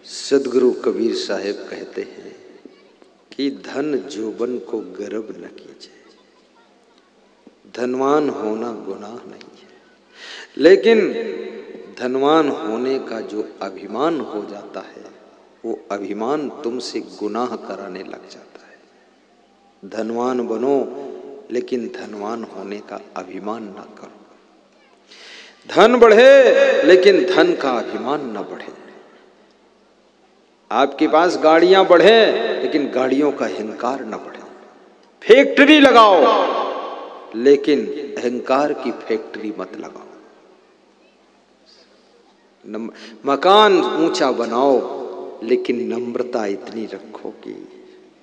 सदगुरु कबीर साहेब कहते हैं कि धन जोबन को गर्व न कीजिए, धनवान होना गुनाह नहीं है, लेकिन धनवान होने का जो अभिमान हो जाता है वो अभिमान तुमसे गुनाह कराने लग जाता है। धनवान बनो लेकिन धनवान होने का अभिमान ना करो। धन बढ़े लेकिन धन का अभिमान ना बढ़े। आपके पास गाड़ियां बढ़े लेकिन गाड़ियों का अहंकार न बढ़े। फैक्ट्री लगाओ लेकिन अहंकार की फैक्ट्री मत लगाओ। मकान ऊंचा बनाओ लेकिन नम्रता इतनी रखो कि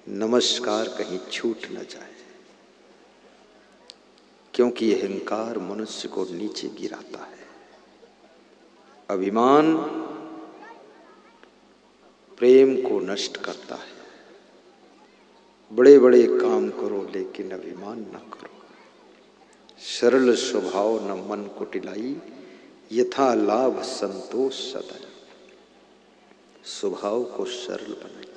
नमस्कार कहीं छूट न जाए, क्योंकि अहंकार मनुष्य को नीचे गिराता है। अभिमान प्रेम को नष्ट करता है। बड़े बड़े काम करो लेकिन अभिमान न करो। सरल स्वभाव न मन को टिलाई, यथा लाभ संतोष सदा। स्वभाव को सरल बनाइए।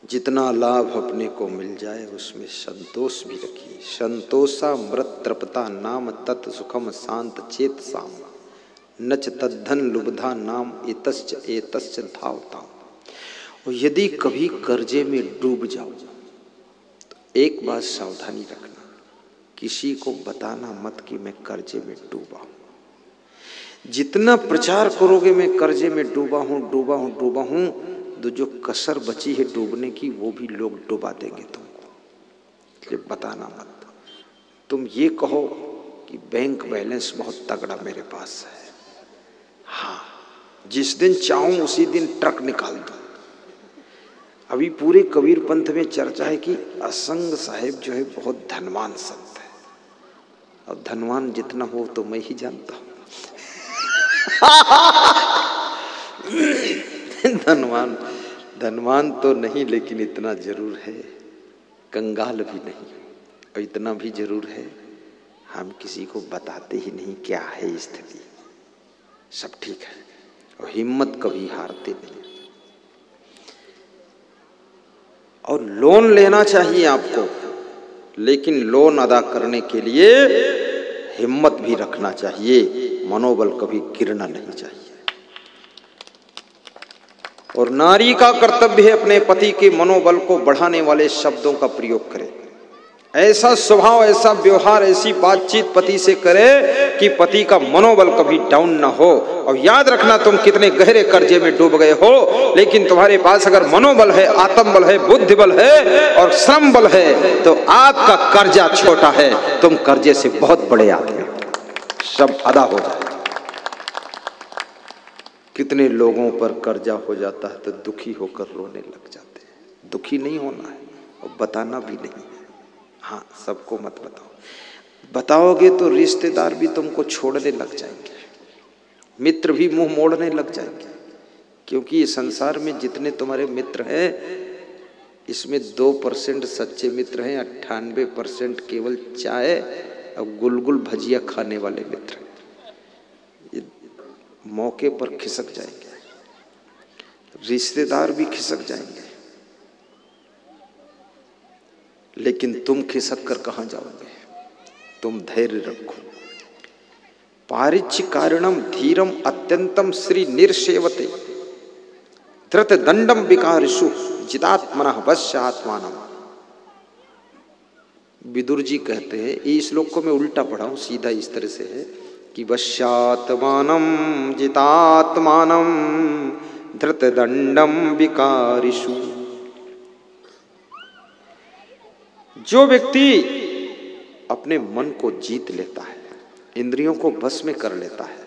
जितना लाभ अपने को मिल जाए उसमें संतोष भी रखिए। संतोषा मृत तृपता नाम तत् सुखम शांत चेत साम, नच तद्धन लुब्धा नाम एतश्च धावता। और यदि कभी कर्जे में डूब जाओ तो एक बात सावधानी रखना, किसी को बताना मत कि मैं कर्जे में डूबा हूं। जितना प्रचार करोगे मैं कर्जे में डूबा हूं, तो जो कसर बची है डूबने की वो भी लोग डुबा देंगे तुमको। इसलिए बताना मत। तुम ये कहो कि बैंक बैलेंस बहुत तगड़ा मेरे पास है, हाँ जिस दिन चाहूं उसी दिन ट्रक निकाल दो। अभी पूरे कबीर पंथ में चर्चा है कि असंग साहेब जो है बहुत धनवान संत है। अब धनवान जितना हो तो मैं ही जानता हूं। धनवान तो नहीं, लेकिन इतना जरूर है, कंगाल भी नहीं। और इतना भी जरूर है, हम किसी को बताते ही नहीं क्या है स्थिति। सब ठीक है और हिम्मत कभी हारते नहीं। और लोन लेना चाहिए आपको, लेकिन लोन अदा करने के लिए हिम्मत भी रखना चाहिए। मनोबल कभी गिरना नहीं चाहिए। और नारी का कर्तव्य है अपने पति के मनोबल को बढ़ाने वाले शब्दों का प्रयोग करे। ऐसा स्वभाव, ऐसा व्यवहार, ऐसी बातचीत पति से करे कि पति का मनोबल कभी डाउन ना हो। और याद रखना, तुम कितने गहरे कर्जे में डूब गए हो, लेकिन तुम्हारे पास अगर मनोबल है, आत्मबल है, बुद्धि बल है और श्रम बल है तो आपका कर्जा छोटा है, तुम कर्जे से बहुत बड़े आदमी हो। सब अदा हो जाए। कितने लोगों पर कर्जा हो जाता है तो दुखी होकर रोने लग जाते हैं। दुखी नहीं होना है और बताना भी नहीं है। हाँ, सबको मत बताओ। बताओगे तो रिश्तेदार भी तुमको छोड़ने लग जाएंगे, मित्र भी मुंह मोड़ने लग जाएंगे। क्योंकि ये संसार में जितने तुम्हारे मित्र हैं, इसमें 2% सच्चे मित्र हैं, 98% केवल चाय और गुलगुल भजिया खाने वाले मित्र हैं। ये मौके पर खिसक जाएंगे, रिश्तेदार भी खिसक जाएंगे, लेकिन तुम खिसक कर कहां जाओगे? तुम धैर्य रखो। पारिच्य कारणम धीरम अत्यंतम श्री निर्सेवते, धृत दंडम विकारिषु जितात्मनः वश्य आत्मानम। विदुर जी कहते हैं, इस श्लोक को मैं उल्टा पढ़ाऊं, सीधा इस तरह से है कि वश्यात्मानम जितात्मानम धृत दंडम विकारिषु। जो व्यक्ति अपने मन को जीत लेता है, इंद्रियों को बस में कर लेता है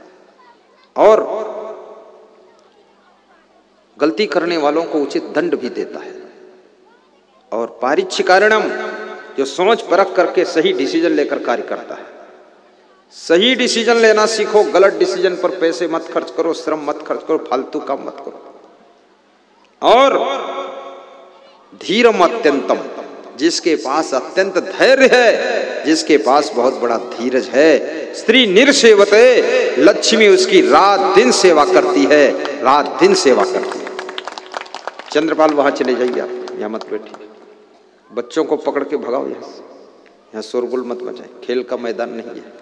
और गलती करने वालों को उचित दंड भी देता है, और पारिच्य कारणम जो सोच परख करके सही डिसीजन लेकर कार्य करता है। सही डिसीजन लेना सीखो, गलत डिसीजन पर पैसे मत खर्च करो, श्रम मत खर्च करो, फालतू काम मत करो। और धीरम अत्यंतम, जिसके पास अत्यंत धैर्य है जिसके पास बहुत बड़ा धीरज है। स्त्री निर्सेवते, लक्ष्मी उसकी रात दिन सेवा करती है, रात दिन सेवा करती है। चंद्रपाल वहां चले जाइए, आप यहाँ मत बैठिए, बच्चों को पकड़ के भगाओ यहाँ से, यहाँ शोरगुल मत मचाए, खेल का मैदान नहीं है।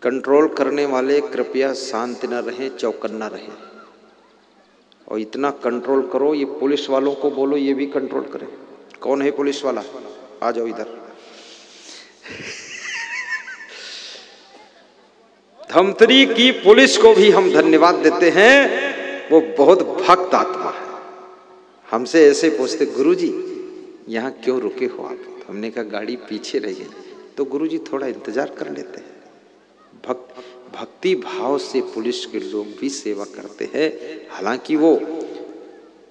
कंट्रोल करने वाले कृपया शांत न रहें, चौकन्ना रहें, और इतना कंट्रोल करो, ये पुलिस वालों को बोलो ये भी कंट्रोल करें। कौन है पुलिस वाला? आ जाओ इधर। धमतरी की पुलिस को भी हम धन्यवाद देते हैं, वो बहुत भक्त आत्मा है। हमसे ऐसे पूछते, गुरुजी यहाँ क्यों रुके हो आप? हमने कहा गाड़ी पीछे रह गई, तो गुरुजी थोड़ा इंतजार कर लेते हैं। भक्ति भाव से पुलिस के लोग भी सेवा करते हैं, हालांकि वो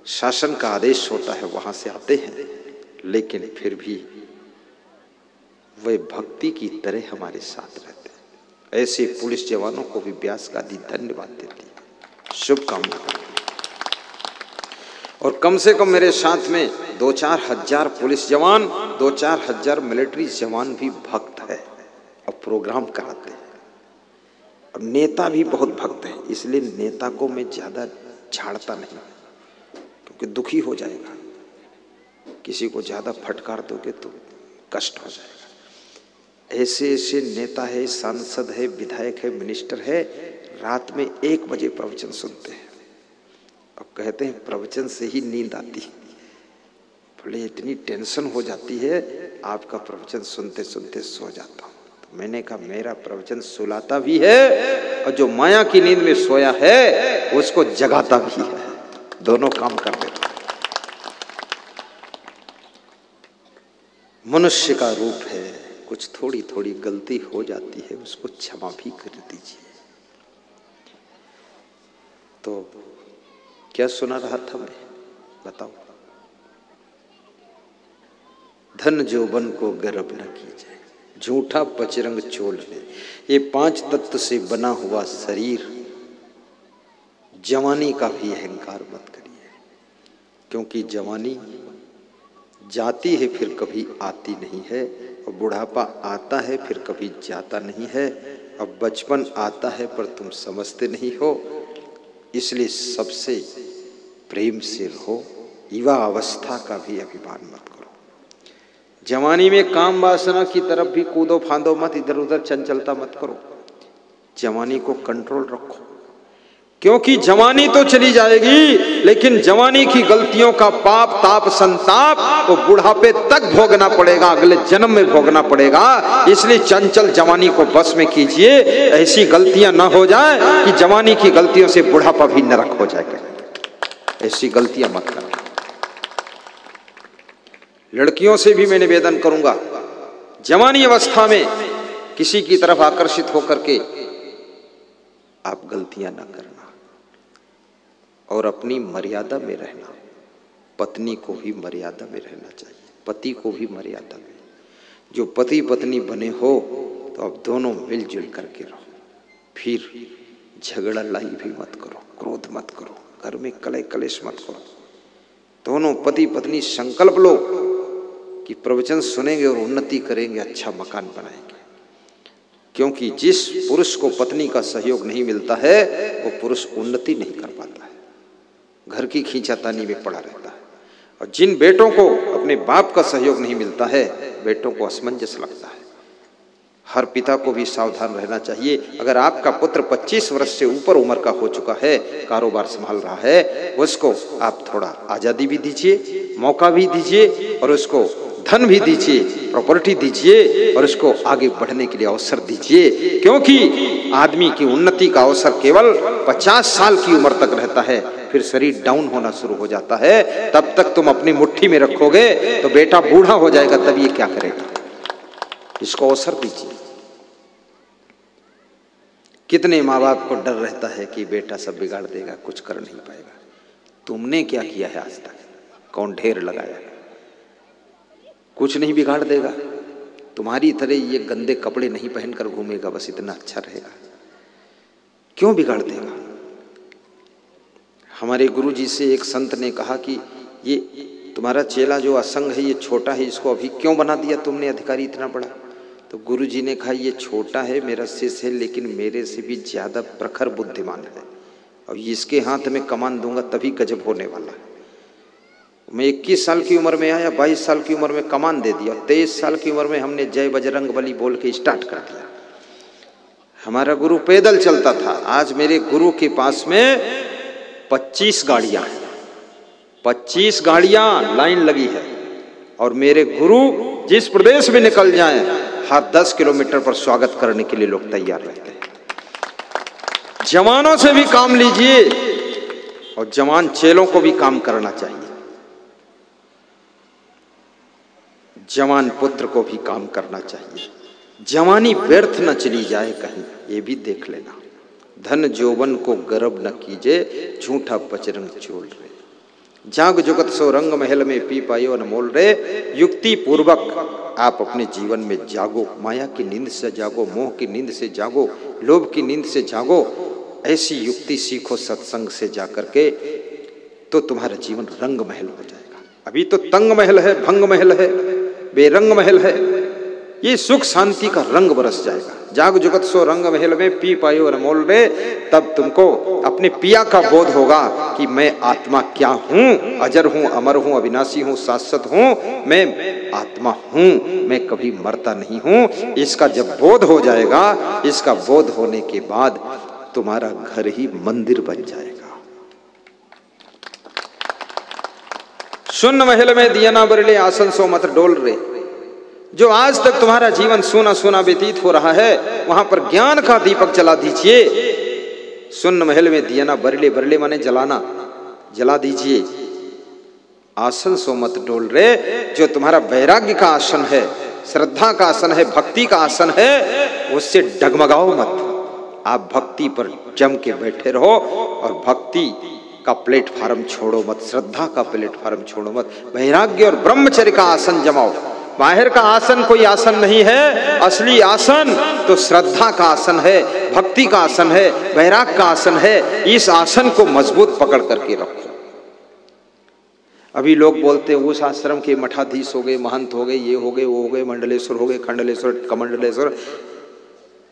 शासन का आदेश होता है वहां से आते हैं, लेकिन फिर भी वे भक्ति की तरह हमारे साथ रहते हैं। ऐसे पुलिस जवानों को भी व्यास गादी धन्यवाद देती है, शुभकामना करती है। और कम से कम मेरे साथ में 2-4 हजार पुलिस जवान, 2-4 हजार मिलिट्री जवान भी भक्त है और प्रोग्राम कराते हैं। और नेता भी बहुत भक्त है, इसलिए नेता को मैं ज्यादा झाड़ता नहीं, क्योंकि दुखी हो जाएगा। किसी को ज्यादा फटकार दोगे तो कष्ट हो जाएगा। ऐसे ऐसे नेता है, सांसद है, विधायक है, मिनिस्टर है, रात में 1 बजे प्रवचन सुनते हैं और कहते हैं प्रवचन से ही नींद आती है। बोले इतनी टेंशन हो जाती है, आपका प्रवचन सुनते सुनते सो जाता हूँ। मैंने कहा मेरा प्रवचन सुलाता भी है, और जो माया की नींद में सोया है उसको जगाता भी है, दोनों काम कर देता है। मनुष्य का रूप है, कुछ थोड़ी थोड़ी गलती हो जाती है, उसको क्षमा भी कर दीजिए। तो क्या सुना रहा था मैं, बताओ? धन जोबन को गर्व न कीजिए, झूठा पचरंग चोल है। ये 5 तत्व से बना हुआ शरीर, जवानी का भी अहंकार मत करिए, क्योंकि जवानी जाती है फिर कभी आती नहीं है, और बुढ़ापा आता है फिर कभी जाता नहीं है, और बचपन आता है पर तुम समझते नहीं हो। इसलिए सबसे प्रेम से रहो, युवा अवस्था का भी अभिमान मत करो। जवानी में काम वासना की तरफ भी कूदो फांदो मत, इधर उधर चंचलता मत करो। जवानी को कंट्रोल रखो, क्योंकि जवानी तो चली जाएगी, लेकिन जवानी की गलतियों का पाप ताप संताप वो बुढ़ापे तक भोगना पड़ेगा, अगले जन्म में भोगना पड़ेगा। इसलिए चंचल जवानी को बस में कीजिए, ऐसी गलतियां ना हो जाए कि जवानी की गलतियों से बुढ़ापा भी नरक हो जाएगा। ऐसी गलतियां मत करना। लड़कियों से भी मैं निवेदन करूंगा, जवानी अवस्था में किसी की तरफ आकर्षित होकर के आप गलतियां ना करना, और अपनी मर्यादा में रहना। पत्नी को भी मर्यादा में रहना चाहिए, पति को भी मर्यादा में। जो पति पत्नी बने हो तो अब दोनों मिलजुल करके रहो, फिर झगड़ा लाई भी मत करो, क्रोध मत करो, घर में कलह कलेश मत करो। दोनों पति पत्नी संकल्प लो कि प्रवचन सुनेंगे और उन्नति करेंगे, अच्छा मकान बनाएंगे। क्योंकि जिस पुरुष को पत्नी का सहयोग नहीं मिलता है वो पुरुष उन्नति नहीं कर पाता है, घर की खींचातानी में पड़ा रहता है। और जिन बेटों को अपने बाप का सहयोग नहीं मिलता है, बेटों को असमंजस लगता है। हर पिता को भी सावधान रहना चाहिए। अगर आपका पुत्र 25 वर्ष से ऊपर उम्र का हो चुका है, कारोबार संभाल रहा है, उसको आप थोड़ा आज़ादी भी दीजिए, मौका भी दीजिए, और उसको धन भी दीजिए, प्रॉपर्टी दीजिए, और उसको आगे बढ़ने के लिए अवसर दीजिए। क्योंकि आदमी की उन्नति का अवसर केवल 50 साल की उम्र तक रहता है, फिर शरीर डाउन होना शुरू हो जाता है। तब तक तुम अपनी मुट्ठी में रखोगे तो बेटा बूढ़ा हो जाएगा, तब ये क्या करेगा? इसको अवसर दीजिए। कितने माँ बाप को डर रहता है कि बेटा सब बिगाड़ देगा, कुछ कर नहीं पाएगा। तुमने क्या किया है आज तक? कौन ढेर लगाया? कुछ नहीं बिगाड़ देगा। तुम्हारी तरह ये गंदे कपड़े नहीं पहनकर घूमेगा, बस इतना अच्छा रहेगा। क्यों बिगाड़ देगा? हमारे गुरु जी से एक संत ने कहा कि ये तुम्हारा चेला जो असंग है ये छोटा है, इसको अभी क्यों बना दिया तुमने अधिकारी इतना बड़ा? तो गुरु जी ने कहा ये छोटा है, मेरा शिष्य है, लेकिन मेरे से भी ज्यादा प्रखर बुद्धिमान है, और इसके हाथ में कमान दूंगा तभी गजब होने वाला है। मैं 21 साल की उम्र में आया, 22 साल की उम्र में कमान दे दिया, 23 साल की उम्र में हमने जय बजरंग बली बोल के स्टार्ट कर दिया। हमारा गुरु पैदल चलता था, आज मेरे गुरु के पास में 25 गाड़ियां हैं, 25 गाड़ियां लाइन लगी है, और मेरे गुरु जिस प्रदेश में निकल जाएं हर 10 किलोमीटर पर स्वागत करने के लिए लोग तैयार रहते हैं। जवानों से भी काम लीजिए और जवान चेलों को भी काम करना चाहिए, जवान पुत्र को भी काम करना चाहिए। जवानी व्यर्थ न चली जाए कहीं, ये भी देख लेना। धन जोवन को गर्व न कीजिए, झूठा बजरंग चोल रे। जाग जुगत सो रंग महल में पी पायो अनमोल रे। युक्ति पूर्वक आप अपने जीवन में जागो, माया की नींद से जागो, मोह की नींद से जागो, लोभ की नींद से जागो। ऐसी युक्ति सीखो सत्संग से जाकर के, तो तुम्हारा जीवन रंग महल हो जाएगा। अभी तो तंग महल है, भंग महल है, बेरंग महल है। ये सुख शांति का रंग बरस जाएगा। जाग जुगत सो रंग महल में पी पायो अनमोल रे। तब तुमको अपने पिया का बोध होगा कि मैं आत्मा क्या हूं, अजर हूं, अमर हूं, अविनाशी हूं, शाश्वत हूं, मैं आत्मा हूं, मैं कभी मरता नहीं हूं। इसका जब बोध हो जाएगा, इसका बोध होने के बाद तुम्हारा घर ही मंदिर बन जाएगा। सुन्न महल में दिया ना बरले, आसन सो मत डोल रे। जो आज तक तुम्हारा जीवन सोना सोना व्यतीत हो रहा है, वहां पर ज्ञान का दीपक जला दीजिए। सुन्न महल में दिया ना बरले, बरले माने जलाना, जला दीजिए। आसन सो मत डोल रे। जो तुम्हारा वैराग्य का आसन है, श्रद्धा का आसन है, भक्ति का आसन है, उससे डगमगाओ मत। आप भक्ति पर जम के बैठे रहो, और भक्ति का प्लेटफार्म छोड़ो मत, श्रद्धा का प्लेटफार्म छोड़ो मत। वैराग्य और ब्रह्मचर्य का आसन जमाओ। बाहर का आसन कोई आसन नहीं है, असली आसन तो श्रद्धा का आसन है, भक्ति का आसन है, वैराग्य का आसन है। इस आसन को मजबूत पकड़ करके रखो। अभी लोग बोलते हैं उस आश्रम के मठाधीश हो गए, महंत हो गए, ये हो गए, वो हो गए, मंडलेश्वर हो गए, खंडलेश्वर, कमंडलेश्वर।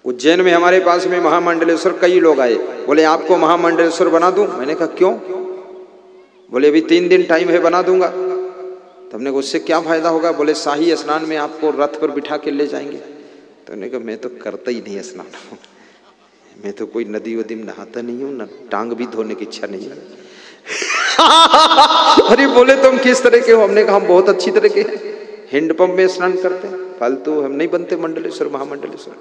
उज्जैन में हमारे पास में महामंडलेश्वर कई लोग आए, बोले आपको महामंडलेश्वर बना दूं। मैंने कहा क्यों? बोले अभी 3 दिन टाइम है, बना दूंगा। तो हमने कहा उससे क्या फायदा होगा? बोले शाही स्नान में आपको रथ पर बिठा के ले जाएंगे। तो हमने कहा मैं तो करता ही नहीं स्नान, मैं तो कोई नदी वदी में नहाता नहीं हूँ, न टांग भी धोने की इच्छा नहीं है। अरे बोले तुम किस तरह के हो? हमने कहा हम बहुत अच्छी तरह के हैं, हैंडपंप में स्नान करते हैं, फालतू हम नहीं बनते मंडलेश्वर महामंडलेश्वर।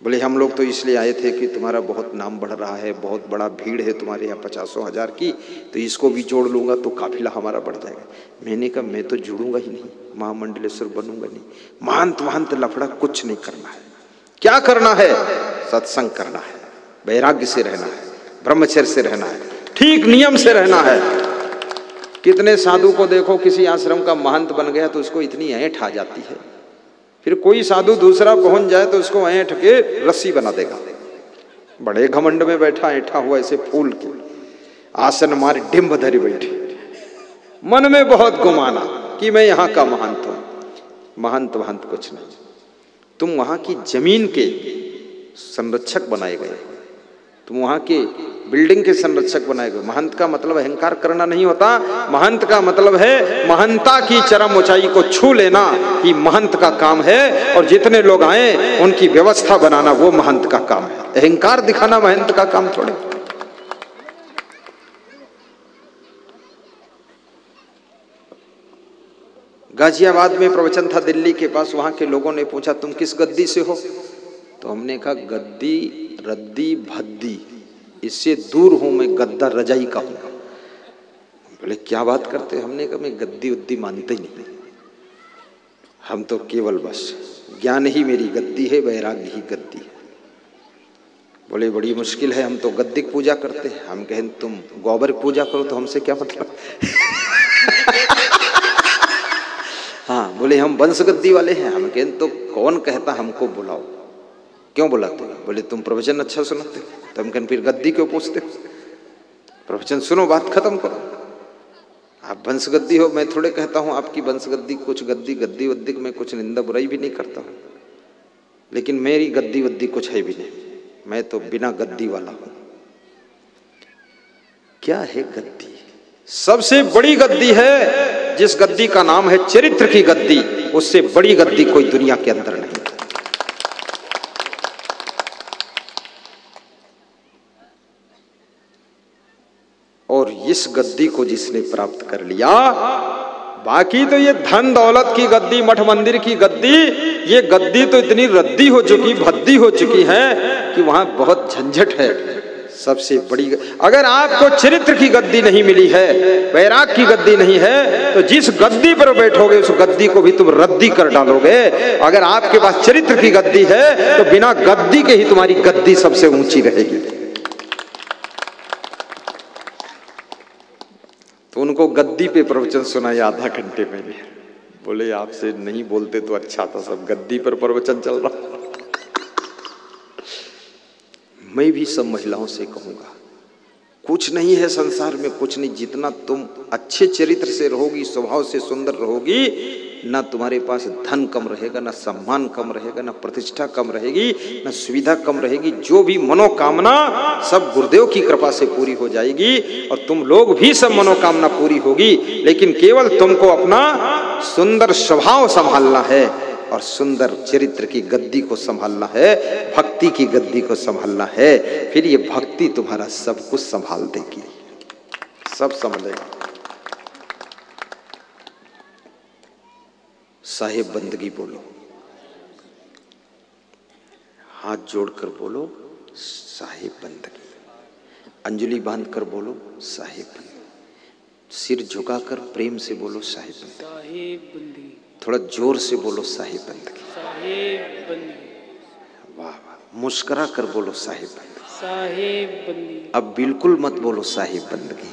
बोले हम लोग तो इसलिए आए थे कि तुम्हारा बहुत नाम बढ़ रहा है, बहुत बड़ा भीड़ है तुम्हारे यहाँ 50,000 की, तो इसको भी जोड़ लूंगा तो काफिला हमारा बढ़ जाएगा। मैंने कहा मैं तो जुड़ूंगा ही नहीं, महामंडलेश्वर बनूंगा नहीं। महंत महंत लफड़ा कुछ नहीं करना है। क्या करना है? सत्संग करना है, वैराग्य से रहना है, ब्रह्मचर्य से रहना है, ठीक नियम से रहना है। कितने साधु को देखो किसी आश्रम का महंत बन गया तो उसको इतनी ऐंठ आ जाती है, फिर कोई साधु दूसरा पहुंच जाए तो उसको ऐंठ के रस्सी बना देगा। बड़े घमंड में बैठा, ऐठा हुआ ऐसे फूल के, आसन मारे डिम्ब धरी बैठे, मन में बहुत गुमाना कि मैं यहाँ का महंत हूं। महंत महंत कुछ नहीं, तुम वहां की जमीन के संरक्षक बनाए गए, तुम वहां के बिल्डिंग के संरक्षक बनाए गए। महंत का मतलब अहंकार करना नहीं होता, महंत का मतलब है महंता की चरम ऊंचाई को छू लेना ही महंत का काम है। और जितने लोग आए उनकी व्यवस्था बनाना वो महंत का काम है, अहंकार दिखाना महंत का काम थोड़े। गाजियाबाद में प्रवचन था दिल्ली के पास, वहां के लोगों ने पूछा तुम किस गद्दी से हो? तो हमने कहा गद्दी रद्दी भद्दी, इससे दूर हूं मैं, गद्दा रजाई का हूं। बोले क्या बात करते? हमने कहा मैं गद्दी उद्दी मानते ही नहीं, हम तो केवल बस ज्ञान ही मेरी गद्दी है, वैराग्य ही गद्दी है। बोले बड़ी मुश्किल है, हम तो गद्दी की पूजा करते हैं। हम कहें तुम गोबर की पूजा करो तो हमसे क्या मतलब? हाँ, बोले हम वंश गद्दी वाले हैं। हम कहें तो कौन कहता हमको बुलाओ, क्यों बुलाते हो? बोले तुम प्रवचन अच्छा सुनाते हो। तो हम कहें फिर गद्दी क्यों पूछते हो? प्रवचन सुनो, बात खत्म करो। आप वंशगद्दी हो, मैं थोड़े कहता हूं आपकी वंशगद्दी कुछ गद्दी गद्दी वद्दी में कुछ निंदा बुराई भी नहीं करता हूं, लेकिन मेरी गद्दी वद्दी कुछ है भी नहीं, मैं तो बिना गद्दी वाला हूं। क्या है गद्दी? सबसे बड़ी गद्दी है जिस गद्दी का नाम है चरित्र की गद्दी, उससे बड़ी गद्दी कोई दुनिया के अंदर नहीं। और इस गद्दी को जिसने प्राप्त कर लिया, बाकी तो ये धन दौलत की गद्दी, मठ मंदिर की गद्दी, ये गद्दी तो इतनी रद्दी हो चुकी, भद्दी हो चुकी है कि वहां बहुत झंझट है। सबसे बड़ी, अगर आपको चरित्र की गद्दी नहीं मिली है, वैराग की गद्दी नहीं है, तो जिस गद्दी पर बैठोगे उस गद्दी को भी तुम रद्दी कर डालोगे। अगर आपके पास चरित्र की गद्दी है तो बिना गद्दी के ही तुम्हारी गद्दी सबसे ऊंची रहेगी। तो उनको गद्दी पे प्रवचन सुनाया आधा घंटे में, बोले आपसे नहीं बोलते तो अच्छा था, सब गद्दी पर प्रवचन चल रहा। मैं भी सब महिलाओं से कहूंगा, कुछ नहीं है संसार में, कुछ नहीं, जितना तुम अच्छे चरित्र से रहोगी, स्वभाव से सुंदर रहोगी, ना तुम्हारे पास धन कम रहेगा, ना सम्मान कम रहेगा, ना प्रतिष्ठा कम रहेगी, ना सुविधा कम रहेगी। जो भी मनोकामना सब गुरुदेव की कृपा से पूरी हो जाएगी, और तुम लोग भी सब मनोकामना पूरी होगी। लेकिन केवल तुमको अपना सुंदर स्वभाव संभालना है और सुंदर चरित्र की गद्दी को संभालना है, भक्ति की गद्दी को संभालना है। फिर ये भक्ति तुम्हारा सब कुछ संभाल देगी, सब संभालेगा। साहेब बंदगी बोलो, हाथ जोड़कर बोलो साहेब बंदगी, अंजलि बांधकर बोलो साहेब बंदगी, सिर झुकाकर प्रेम से बोलो साहेब बंदगी, थोड़ा जोर से बोलो साहेब बंदगी, साहेब बंदगी, वाह वाह, मुस्कुरा कर बोलो साहेब बंदगी, साहेब बंदगी। अब बिल्कुल मत बोलो साहेब बंदगी